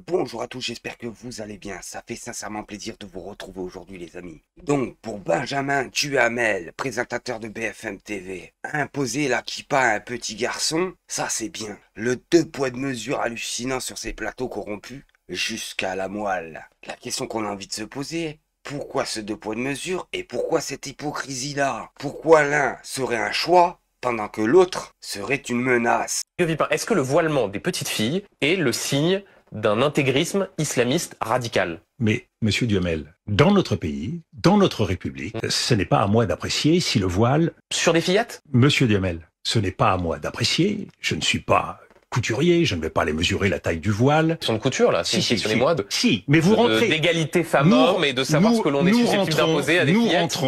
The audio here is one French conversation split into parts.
Bonjour à tous, j'espère que vous allez bien. Ça fait sincèrement plaisir de vous retrouver aujourd'hui les amis. Donc pour Benjamin Duhamel, présentateur de BFM TV, imposer la kippa à un petit garçon, ça c'est bien. Le deux poids de mesure hallucinant sur ces plateaux corrompus, jusqu'à la moelle. La question qu'on a envie de se poser, pourquoi ce deux poids de mesure et pourquoi cette hypocrisie-là? Pourquoi l'un serait un choix pendant que l'autre serait une menace? Est-ce que le voilement des petites filles est le signe d'un intégrisme islamiste radical? Mais, monsieur Duhamel, dans notre pays, dans notre République, ce n'est pas à moi d'apprécier si le voile... Sur des fillettes? Monsieur Duhamel, ce n'est pas à moi d'apprécier, je ne suis pas couturier, je ne vais pas aller mesurer la taille du voile. Question de couture, là, c'est une question moi de... Si, mais vous rentrez... D'égalité femmes-hommes et de savoir ce que l'on est susceptible d'imposer à des fillettes.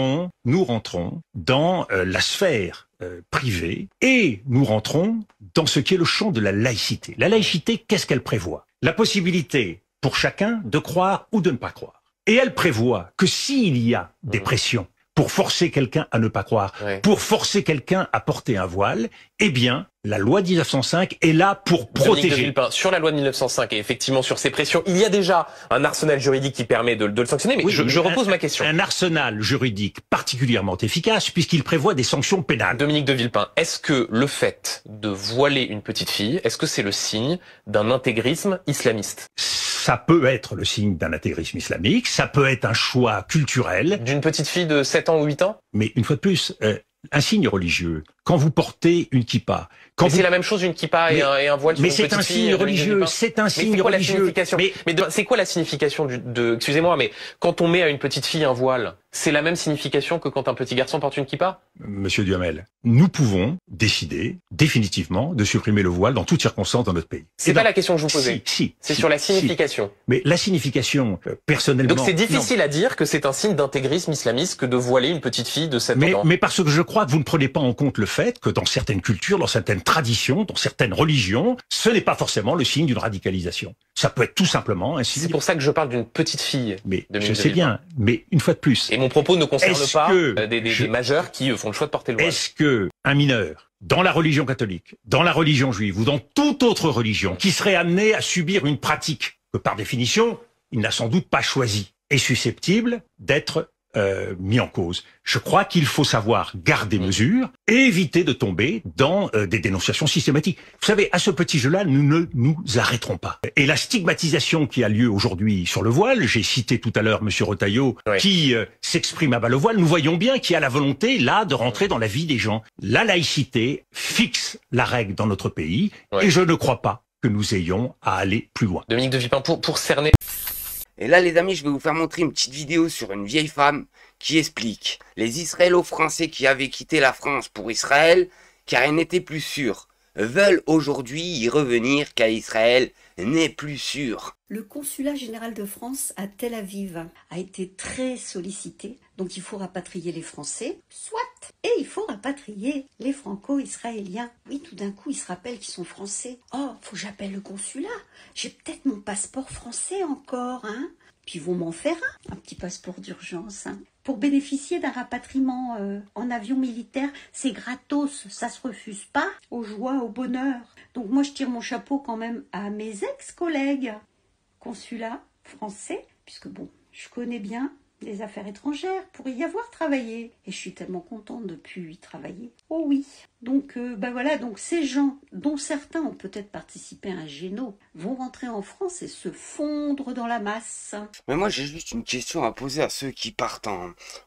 Nous rentrons dans la sphère privée et nous rentrons dans ce qui est le champ de la laïcité. La laïcité, qu'est-ce qu'elle prévoit? La possibilité pour chacun de croire ou de ne pas croire. Et elle prévoit que s'il y a des pressions pour forcer quelqu'un à ne pas croire, pour forcer quelqu'un à porter un voile, eh bien, la loi de 1905 est là pour protéger. Sur la loi de 1905 et effectivement sur ces pressions, il y a déjà un arsenal juridique qui permet de le sanctionner, mais je repose ma question. Un arsenal juridique particulièrement efficace puisqu'il prévoit des sanctions pénales. Dominique de Villepin, est-ce que le fait de voiler une petite fille, est-ce que c'est le signe d'un intégrisme islamiste? Ça peut être le signe d'un intégrisme islamique, ça peut être un choix culturel. D'une petite fille de 7 ans ou 8 ans? Mais une fois de plus, un signe religieux, quand vous portez une kippa... C'est la même chose une kippa et un voile sur une petite fille. Mais c'est un signe religieux, c'est un signe religieux. Mais c'est quoi la signification excusez-moi, mais quand on met à une petite fille un voile, c'est la même signification que quand un petit garçon porte une kippa? Monsieur Duhamel, nous pouvons décider définitivement de supprimer le voile dans toutes circonstances dans notre pays. C'est pas la question que je vous posais. C'est sur la signification. Mais la signification, personnellement... Donc c'est difficile à dire que c'est un signe d'intégrisme islamiste que de voiler une petite fille de 7 ans. Mais parce que je crois que vous ne prenez pas en compte le fait que dans certaines cultures, dans certaines traditions, dans certaines religions, ce n'est pas forcément le signe d'une radicalisation. Ça peut être tout simplement un signe... C'est pour ça que je parle d'une petite fille. Mais je sais bien, mais une fois de plus... Et mon propos ne concerne pas des majeurs qui font le choix de porter le voile. Est-ce que un mineur, dans la religion catholique, dans la religion juive ou dans toute autre religion, qui serait amené à subir une pratique que par définition, il n'a sans doute pas choisie, est susceptible d'être mis en cause? Je crois qu'il faut savoir garder mesure et éviter de tomber dans des dénonciations systématiques. Vous savez, à ce petit jeu-là, nous ne nous arrêterons pas. Et la stigmatisation qui a lieu aujourd'hui sur le voile, j'ai cité tout à l'heure Monsieur Retailleau, qui s'exprime à bas le voile, nous voyons bien qu'il y a la volonté, là, de rentrer dans la vie des gens. La laïcité fixe la règle dans notre pays et je ne crois pas que nous ayons à aller plus loin. Dominique de Villepin, pour cerner... Et là les amis, je vais vous faire montrer une petite vidéo sur une vieille femme qui explique les Israélo-Français qui avaient quitté la France pour Israël car ils n'étaient plus sûrs, veulent aujourd'hui y revenir car Israël n'est plus sûr. Le consulat général de France à Tel Aviv a été très sollicité, donc il faut rapatrier les Français, soit, et il faut rapatrier les Franco-Israéliens. Oui, tout d'un coup, ils se rappellent qu'ils sont Français. Oh, faut que j'appelle le consulat, j'ai peut-être mon passeport français encore, hein. Puis ils vont m'en faire un petit passeport d'urgence, hein. Pour bénéficier d'un rapatriement en avion militaire, c'est gratos, ça se refuse pas, aux joies, au bonheur. Donc moi je tire mon chapeau quand même à mes ex-collègues consulat français, puisque bon, je connais bien les affaires étrangères pour y avoir travaillé. Et je suis tellement contente de plus y travailler. Oh oui. Donc, voilà, donc ces gens, dont certains ont peut-être participé à un géno, vont rentrer en France et se fondre dans la masse. Mais moi, j'ai juste une question à poser à ceux qui partent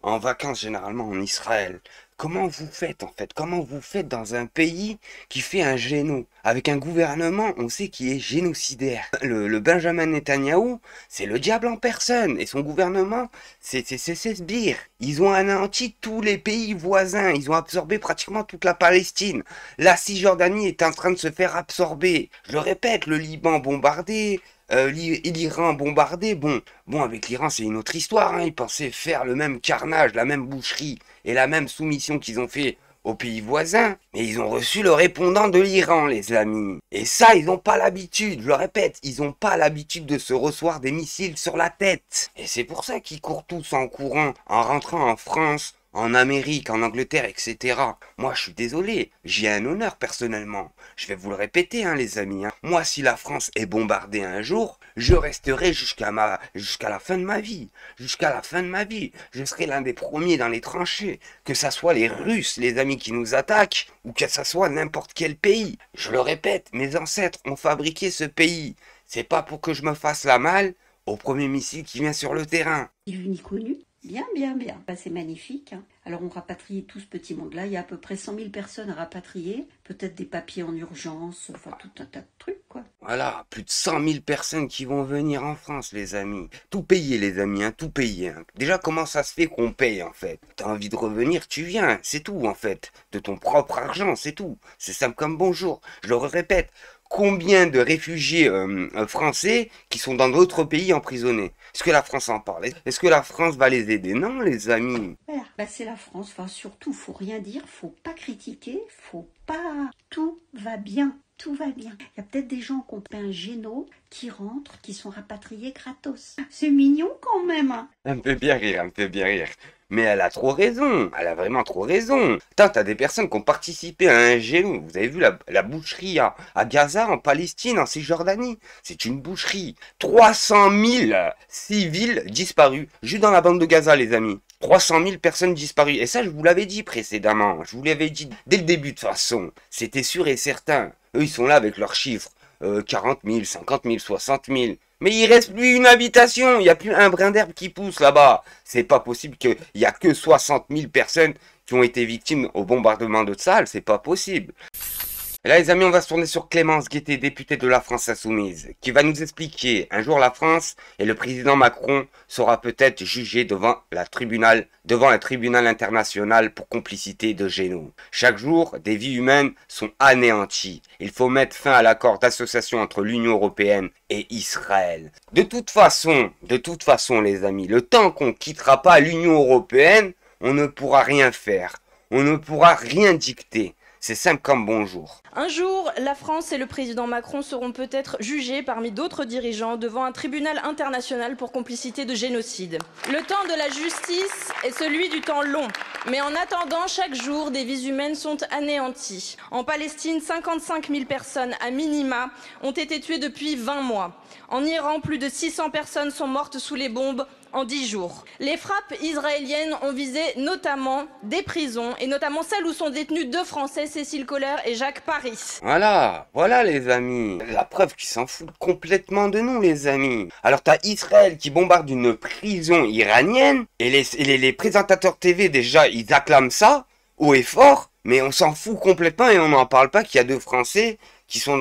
en vacances, généralement en Israël. Comment vous faites, en fait? Comment vous faites dans un pays qui fait un géno? Avec un gouvernement, on sait qui est génocidaire. Le Benjamin Netanyahou, c'est le diable en personne. Et son gouvernement, c'est sbire. Ils ont anéanti tous les pays voisins. Ils ont absorbé pratiquement toute la Palestine. La Cisjordanie est en train de se faire absorber. Je le répète, le Liban bombardé, l'Iran bombardé. Bon, avec l'Iran, c'est une autre histoire. Hein. Ils pensaient faire le même carnage, la même boucherie et la même soumission qu'ils ont fait aux pays voisins. Mais ils ont reçu le répondant de l'Iran, les amis. Et ça, ils n'ont pas l'habitude. Je le répète, ils n'ont pas l'habitude de se recevoir des missiles sur la tête. Et c'est pour ça qu'ils courent tous en courant, en rentrant en France, en Amérique, en Angleterre, etc. Moi, je suis désolé, j'ai un honneur personnellement. Je vais vous le répéter, hein, les amis. Hein. Moi, si la France est bombardée un jour, je resterai jusqu'à la fin de ma vie. Jusqu'à la fin de ma vie. Je serai l'un des premiers dans les tranchées. Que ça soit les Russes, les amis qui nous attaquent, ou que ça soit n'importe quel pays. Je le répète, mes ancêtres ont fabriqué ce pays. C'est pas pour que je me fasse la malle au premier missile qui vient sur le terrain. Ni connu. Bien, bien, bien. Bah, c'est magnifique. Hein. Alors on rapatrie tout ce petit monde-là. Il y a à peu près 100 000 personnes à rapatrier. Peut-être des papiers en urgence. Enfin, tout un tas de trucs, quoi. Voilà, plus de 100 000 personnes qui vont venir en France, les amis. Tout payer, les amis, hein, tout payer. Hein. Déjà, comment ça se fait qu'on paye, en fait? T'as envie de revenir, tu viens. C'est tout, en fait. De ton propre argent, c'est tout. C'est simple comme bonjour. Je le répète. Combien de réfugiés français qui sont dans d'autres pays emprisonnés? Est-ce que la France en parle? Est-ce que la France va les aider? Non, les amis. Voilà. Bah, c'est la France. Enfin, surtout, faut rien dire, faut pas critiquer, faut pas... Tout va bien. Tout va bien. Il y a peut-être des gens qui ont fait un géno, qui rentrent, qui sont rapatriés gratos. C'est mignon quand même. Hein. Elle me fait bien rire, elle me fait bien rire. Mais elle a trop raison, elle a vraiment trop raison. Putain, t'as des personnes qui ont participé à un géno. Vous avez vu la boucherie à Gaza, en Palestine, en Cisjordanie? C'est une boucherie. 300 000 civils disparus, juste dans la bande de Gaza, les amis. 300 000 personnes disparues. Et ça, je vous l'avais dit précédemment. Je vous l'avais dit dès le début, de toute façon. C'était sûr et certain. Eux, ils sont là avec leurs chiffres. 40 000, 50 000, 60 000. Mais il reste plus une habitation, il n'y a plus un brin d'herbe qui pousse là-bas. C'est pas possible qu'il n'y a que 60 000 personnes qui ont été victimes au bombardement de Tsahal, c'est pas possible. Et là les amis, on va se tourner sur Clémence Guettet, députée de la France Insoumise, qui va nous expliquer un jour la France et le président Macron sera peut-être jugé devant un tribunal international pour complicité de géno. Chaque jour, des vies humaines sont anéanties. Il faut mettre fin à l'accord d'association entre l'Union européenne et Israël. De toute façon, les amis, le temps qu'on quittera pas l'Union européenne, on ne pourra rien faire. On ne pourra rien dicter. C'est simple comme bonjour. Un jour, la France et le président Macron seront peut-être jugés parmi d'autres dirigeants devant un tribunal international pour complicité de génocide. Le temps de la justice est celui du temps long. Mais en attendant, chaque jour, des vies humaines sont anéanties. En Palestine, 55 000 personnes à minima ont été tuées depuis 20 mois. En Iran, plus de 600 personnes sont mortes sous les bombes en 10 jours. Les frappes israéliennes ont visé notamment des prisons, et notamment celles où sont détenus deux Français, Cécile Kohler et Jacques Paris. Voilà les amis. La preuve qu'ils s'en foutent complètement de nous, les amis. Alors t'as Israël qui bombarde une prison iranienne, et les présentateurs TV déjà, ils acclament ça, haut et fort, mais on s'en fout complètement et on n'en parle pas qu'il y a deux Français qui sont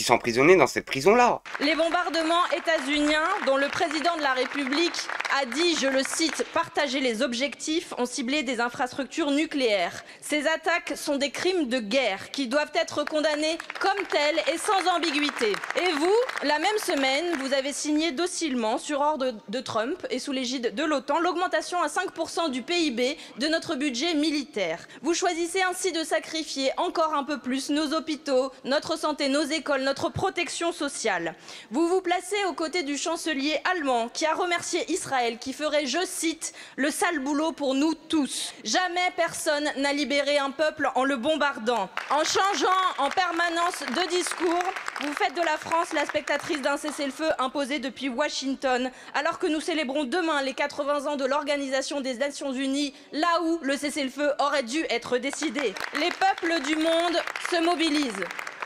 emprisonnés dans cette prison-là. Les bombardements états-uniens, dont le président de la République a dit, je le cite, partager les objectifs, ont ciblé des infrastructures nucléaires. Ces attaques sont des crimes de guerre qui doivent être condamnés comme tels et sans ambiguïté. Et vous, la même semaine, vous avez signé docilement, sur ordre de Trump et sous l'égide de l'OTAN, l'augmentation à 5% du PIB de notre budget militaire. Vous choisissez ainsi de sacrifier encore un peu plus nos hôpitaux, notre santé, nos écoles, notre protection sociale. Vous vous placez aux côtés du chancelier allemand qui a remercié Israël, qui ferait, je cite, le sale boulot pour nous tous. Jamais personne n'a libéré un peuple en le bombardant. En changeant en permanence de discours, vous faites de la France la spectatrice d'un cessez-le-feu imposé depuis Washington, alors que nous célébrons demain les 80 ans de l'Organisation des Nations Unies, là où le cessez-le-feu aurait dû être décidé. Les peuples du monde se mobilisent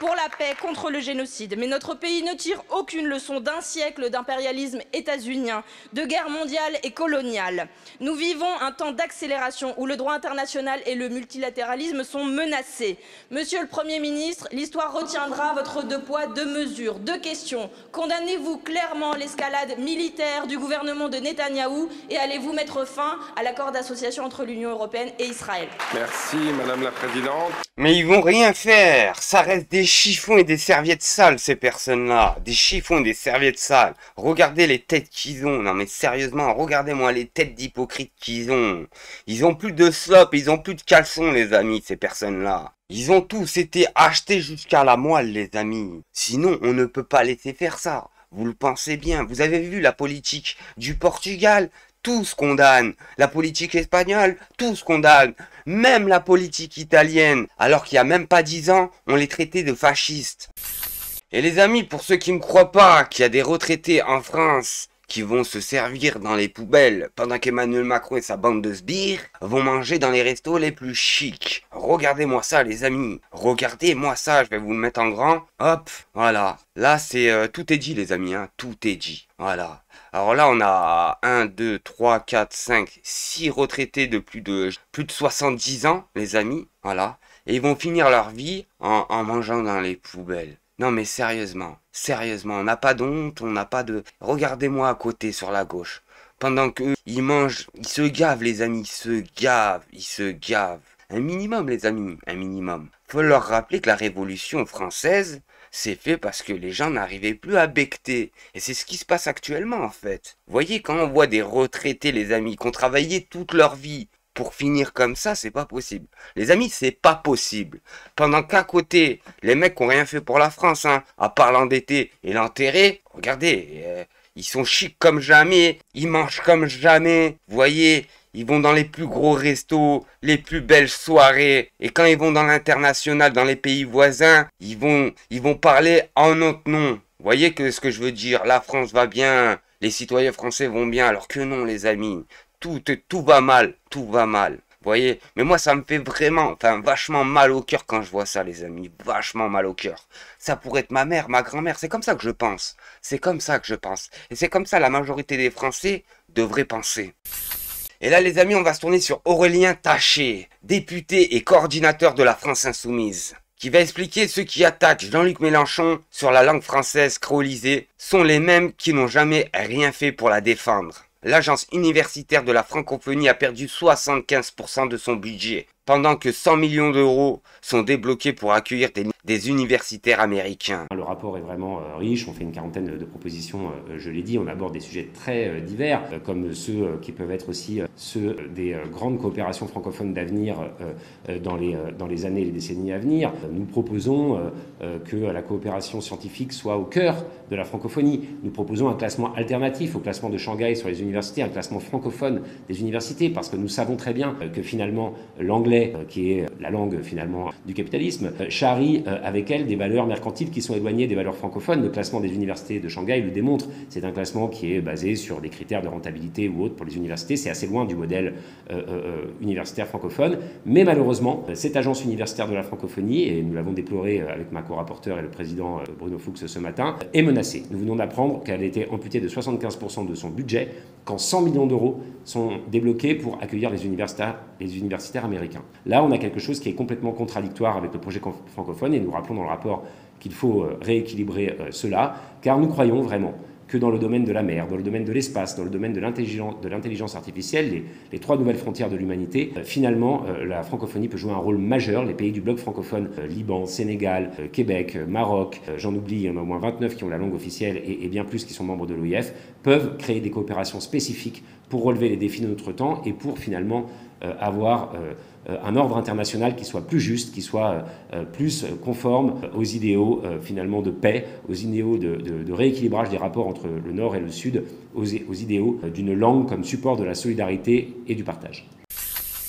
pour la paix, contre le génocide. Mais notre pays ne tire aucune leçon d'un siècle d'impérialisme états-unien, de guerre mondiale et coloniale. Nous vivons un temps d'accélération où le droit international et le multilatéralisme sont menacés. Monsieur le Premier ministre, l'histoire retiendra votre deux poids, deux mesures. Deux questions. Condamnez-vous clairement l'escalade militaire du gouvernement de Netanyahou et allez-vous mettre fin à l'accord d'association entre l'Union européenne et Israël? Merci, Madame la Présidente. Mais ils vont rien faire. Ça reste des chiffons et des serviettes sales, ces personnes-là. Des chiffons et des serviettes sales. Regardez les têtes qu'ils ont. Non mais sérieusement, regardez-moi les têtes d'hypocrites qu'ils ont. Ils ont plus de slop, ils ont plus de caleçons, les amis, ces personnes-là. Ils ont tous été achetés jusqu'à la moelle, les amis. Sinon, on ne peut pas laisser faire ça. Vous le pensez bien. Vous avez vu la politique du Portugal? Tous condamnent. La politique espagnole, tous condamnent. Même la politique italienne, alors qu'il n'y a même pas 10 ans, on les traitait de fascistes. Et les amis, pour ceux qui ne me croient pas qu'il y a des retraités en France qui vont se servir dans les poubelles pendant qu'Emmanuel Macron et sa bande de sbires vont manger dans les restos les plus chics. Regardez-moi ça les amis, regardez-moi ça, je vais vous le mettre en grand. Hop, voilà. Là c'est tout est dit les amis, hein, tout est dit. Voilà. Alors là on a 1, 2, 3, 4, 5, 6 retraités de plus de 70 ans les amis. Voilà. Et ils vont finir leur vie en mangeant dans les poubelles. Non mais sérieusement, on n'a pas d'honte, on n'a pas de... Regardez-moi à côté sur la gauche. Pendant qu'eux, ils mangent, ils se gavent les amis, ils se gavent. Un minimum les amis, un minimum. Faut leur rappeler que la Révolution française, c'est fait parce que les gens n'arrivaient plus à becqueter. Et c'est ce qui se passe actuellement en fait. Vous voyez, quand on voit des retraités les amis, qui ont travaillé toute leur vie, pour finir comme ça, c'est pas possible. Les amis, c'est pas possible. Pendant qu'à côté, les mecs qui ont rien fait pour la France, hein, à part l'endetter et l'enterrer, regardez, ils sont chics comme jamais, ils mangent comme jamais, vous voyez, ils vont dans les plus gros restos, les plus belles soirées, et quand ils vont dans l'international, dans les pays voisins, ils vont parler en notre nom. Vous voyez que ce que je veux dire, la France va bien, les citoyens français vont bien, alors que non les amis. Tout va mal, vous voyez, mais moi ça me fait vraiment, vachement mal au cœur quand je vois ça les amis, vachement mal au cœur. Ça pourrait être ma mère, ma grand-mère, c'est comme ça que je pense, et c'est comme ça la majorité des Français devraient penser. Et là les amis, on va se tourner sur Aurélien Taché, député et coordinateur de la France Insoumise, qui va expliquer ceux qui attaquent Jean-Luc Mélenchon sur la langue française créolisée sont les mêmes qui n'ont jamais rien fait pour la défendre. L'agence universitaire de la francophonie a perdu 75% de son budget, pendant que 100 millions d'euros sont débloqués pour accueillir des universitaires américains. Le rapport est vraiment riche, on fait une quarantaine de propositions, je l'ai dit, on aborde des sujets très divers, comme ceux qui peuvent être aussi ceux des grandes coopérations francophones d'avenir dans les années et les décennies à venir. Nous proposons que la coopération scientifique soit au cœur de la francophonie. Nous proposons un classement alternatif au classement de Shanghai sur les universités, un classement francophone des universités, parce que nous savons très bien que finalement l'anglais, qui est la langue finalement du capitalisme, charrie avec elle des valeurs mercantiles qui sont éloignées des valeurs francophones. Le classement des universités de Shanghai le démontre. C'est un classement qui est basé sur des critères de rentabilité ou autres pour les universités. C'est assez loin du modèle universitaire francophone. Mais malheureusement, cette agence universitaire de la francophonie, et nous l'avons déploré avec ma co-rapporteure et le président Bruno Fuchs ce matin, est menacée. Nous venons d'apprendre qu'elle a été amputée de 75% de son budget, quand 100 millions d'euros sont débloqués pour accueillir les universitaires américains. Là, on a quelque chose qui est complètement contradictoire avec le projet francophone, et nous rappelons dans le rapport qu'il faut rééquilibrer cela, car nous croyons vraiment que dans le domaine de la mer, dans le domaine de l'espace, dans le domaine de l'intelligence artificielle, les trois nouvelles frontières de l'humanité, finalement, la francophonie peut jouer un rôle majeur. Les pays du bloc francophone, Liban, Sénégal, Québec, Maroc, j'en oublie, il y en a au moins 29 qui ont la langue officielle et bien plus qui sont membres de l'OIF, peuvent créer des coopérations spécifiques pour relever les défis de notre temps et pour finalement avoir un ordre international qui soit plus juste, qui soit plus conforme aux idéaux finalement de paix, aux idéaux de rééquilibrage des rapports entre le Nord et le Sud, aux idéaux d'une langue comme support de la solidarité et du partage.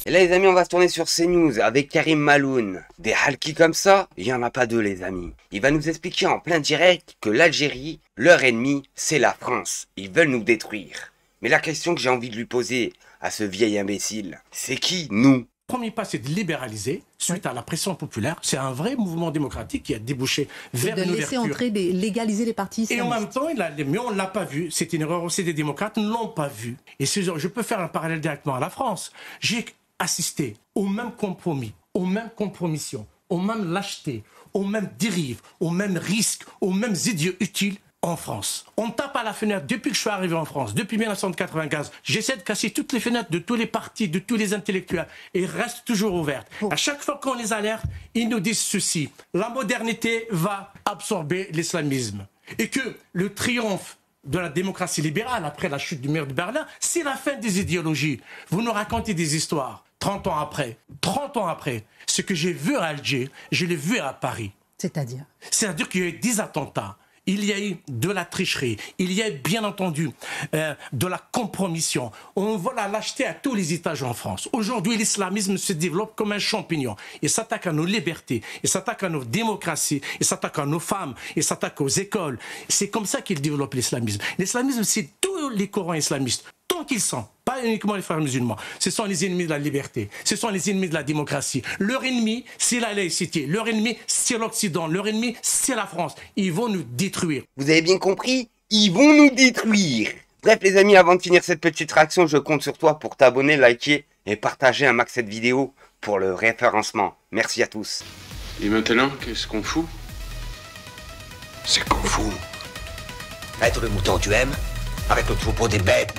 Et là les amis, on va se tourner sur CNews avec Karim Maloun. Des halkis comme ça, il n'y en a pas deux les amis. Il va nous expliquer en plein direct que l'Algérie, leur ennemi, c'est la France. Ils veulent nous détruire. Mais la question que j'ai envie de lui poser à ce vieil imbécile, c'est qui nous ? Le premier pas, c'est de libéraliser suite à la pression populaire. C'est un vrai mouvement démocratique qui a débouché vers de l'ouverture. laisser entrer, légaliser les partis Et en islamistes. même temps, mais on ne l'a pas vu. C'est une erreur aussi des démocrates, ne l'ont pas vu. Et je peux faire un parallèle directement à la France. J'ai assisté aux mêmes compromis, aux mêmes compromissions, aux mêmes lâchetés, aux mêmes dérives, aux mêmes risques, aux mêmes idiots utiles en France. On tape à la fenêtre depuis que je suis arrivé en France, depuis 1995. J'essaie de casser toutes les fenêtres de tous les partis, de tous les intellectuels, et restent toujours ouvertes. À chaque fois qu'on les alerte, ils nous disent ceci: la modernité va absorber l'islamisme. Et que le triomphe de la démocratie libérale après la chute du mur de Berlin, c'est la fin des idéologies. Vous nous racontez des histoires. 30 ans après, ce que j'ai vu à Alger, je l'ai vu à Paris. C'est-à-dire C'est-à-dire qu'il y a eu des attentats. il y a eu de la tricherie, il y a eu bien entendu de la compromission. On voit la lâcheté à tous les étages en France. Aujourd'hui, l'islamisme se développe comme un champignon. Il s'attaque à nos libertés, il s'attaque à nos démocraties, il s'attaque à nos femmes, il s'attaque aux écoles. C'est comme ça qu'il développe l'islamisme. L'islamisme, c'est tous les courants islamistes, tant qu'ils sont. Pas uniquement les frères musulmans. Ce sont les ennemis de la liberté. Ce sont les ennemis de la démocratie. Leur ennemi, c'est la laïcité. Leur ennemi, c'est l'Occident. Leur ennemi, c'est la France. Ils vont nous détruire. Vous avez bien compris? Ils vont nous détruire. Bref les amis, avant de finir cette petite réaction, je compte sur toi pour t'abonner, liker et partager un max cette vidéo pour le référencement. Merci à tous. Et maintenant, qu'est-ce qu'on fout? C'est qu'on fout. Être le mouton tu aimes, avec le troupeau des bêtes.